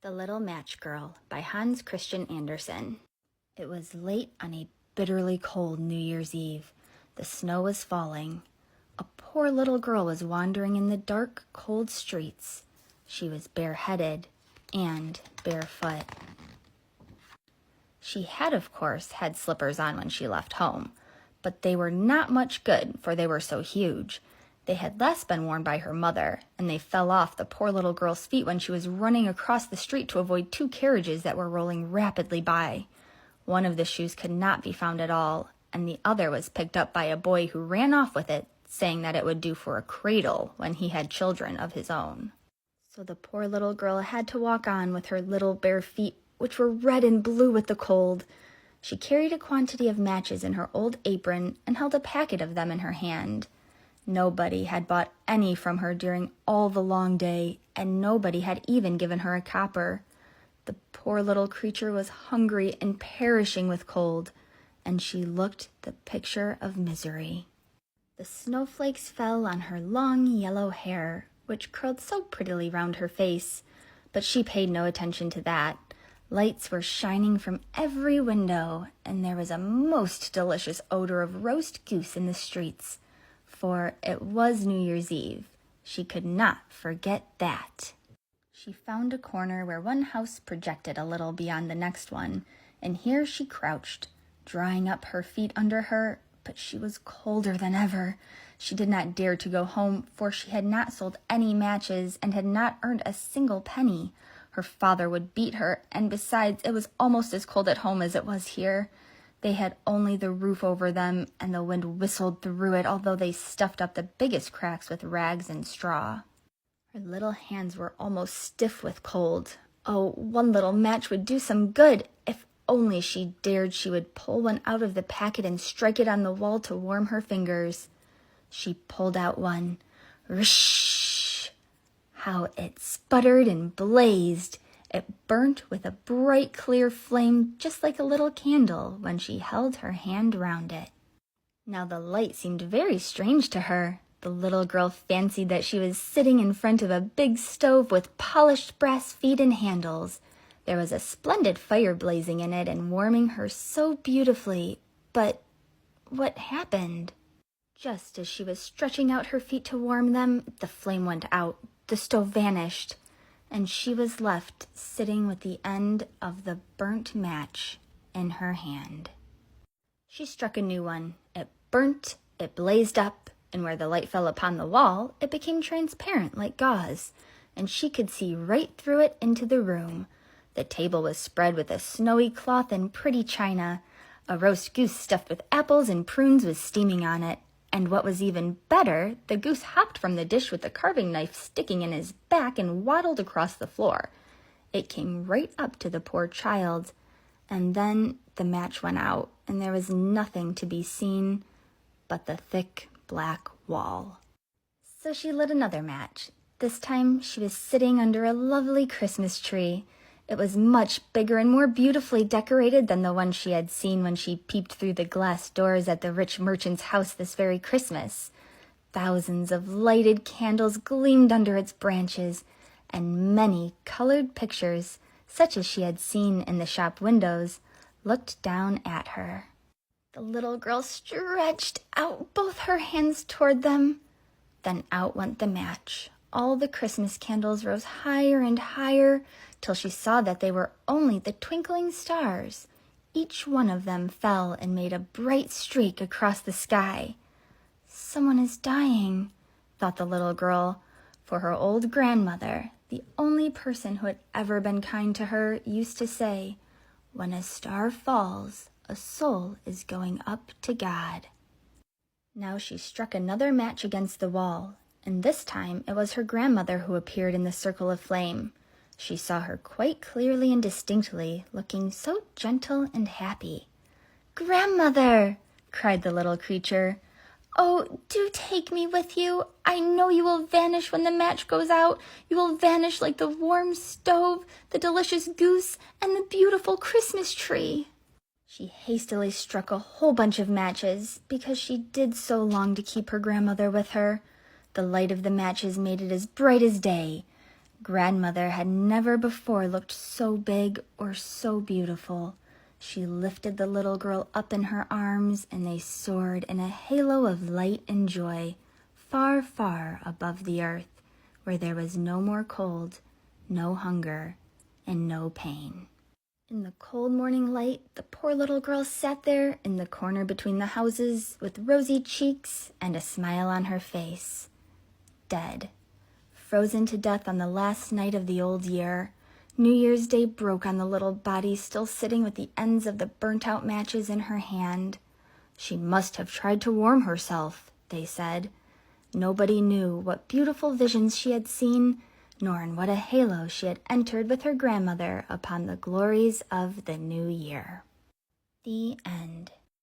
The Little Match Girl by Hans Christian Andersen. It was late on a bitterly cold New Year's Eve. The snow was falling. A poor little girl was wandering in the dark, cold streets. She was bareheaded and barefoot. She had, of course, had slippers on when she left home, but they were not much good, for they were so huge. They had last been worn by her mother, and they fell off the poor little girl's feet when she was running across the street to avoid two carriages that were rolling rapidly by. One of the shoes could not be found at all, and the other was picked up by a boy who ran off with it, saying that it would do for a cradle when he had children of his own. So the poor little girl had to walk on with her little bare feet, which were red and blue with the cold. She carried a quantity of matches in her old apron and held a packet of them in her hand. Nobody had bought any from her during all the long day, and nobody had even given her a copper. The poor little creature was hungry and perishing with cold, and she looked the picture of misery. The snowflakes fell on her long yellow hair, which curled so prettily round her face, but she paid no attention to that. Lights were shining from every window, and there was a most delicious odor of roast goose in the streets. For it was New Year's Eve. She could not forget that. She found a corner where one house projected a little beyond the next one, and here she crouched, drawing up her feet under her, but she was colder than ever. She did not dare to go home, for she had not sold any matches and had not earned a single penny. Her father would beat her, and besides, it was almost as cold at home as it was here. They had only the roof over them, and the wind whistled through it, although they stuffed up the biggest cracks with rags and straw. Her little hands were almost stiff with cold. Oh, one little match would do some good. If only she dared, she would pull one out of the packet and strike it on the wall to warm her fingers. She pulled out one. Rsh! How it sputtered and blazed! It burnt with a bright, clear flame, just like a little candle, when she held her hand round it. Now the light seemed very strange to her. The little girl fancied that she was sitting in front of a big stove with polished brass feet and handles. There was a splendid fire blazing in it and warming her so beautifully. But what happened? Just as she was stretching out her feet to warm them, the flame went out, the stove vanished, and she was left sitting with the end of the burnt match in her hand. She struck a new one. It burnt, it blazed up, and where the light fell upon the wall, it became transparent like gauze, and she could see right through it into the room. The table was spread with a snowy cloth and pretty china. A roast goose stuffed with apples and prunes was steaming on it. And what was even better, the goose hopped from the dish with the carving knife sticking in his back and waddled across the floor. It came right up to the poor child, and then the match went out, and there was nothing to be seen but the thick black wall. So she lit another match. This time she was sitting under a lovely Christmas tree. It was much bigger and more beautifully decorated than the one she had seen when she peeped through the glass doors at the rich merchant's house this very Christmas. Thousands of lighted candles gleamed under its branches, and many colored pictures, such as she had seen in the shop windows, looked down at her. The little girl stretched out both her hands toward them. Then out went the match. All the Christmas candles rose higher and higher, till she saw that they were only the twinkling stars. Each one of them fell and made a bright streak across the sky. "Someone is dying," thought the little girl, for her old grandmother, the only person who had ever been kind to her, used to say, "When a star falls, a soul is going up to God." Now she struck another match against the wall, and this time it was her grandmother who appeared in the circle of flame. She saw her quite clearly and distinctly, looking so gentle and happy. "Grandmother!" cried the little creature. "Oh, do take me with you. I know you will vanish when the match goes out. You will vanish like the warm stove, the delicious goose, and the beautiful Christmas tree." She hastily struck a whole bunch of matches, because she did so long to keep her grandmother with her. The light of the matches made it as bright as day. Grandmother had never before looked so big or so beautiful. She lifted the little girl up in her arms, and they soared in a halo of light and joy, far, far above the earth, where there was no more cold, no hunger, and no pain. In the cold morning light, the poor little girl sat there in the corner between the houses with rosy cheeks and a smile on her face. Dead. Frozen to death on the last night of the old year. New Year's Day broke on the little body still sitting with the ends of the burnt-out matches in her hand. She must have tried to warm herself, they said. Nobody knew what beautiful visions she had seen, nor in what a halo she had entered with her grandmother upon the glories of the new year. The end.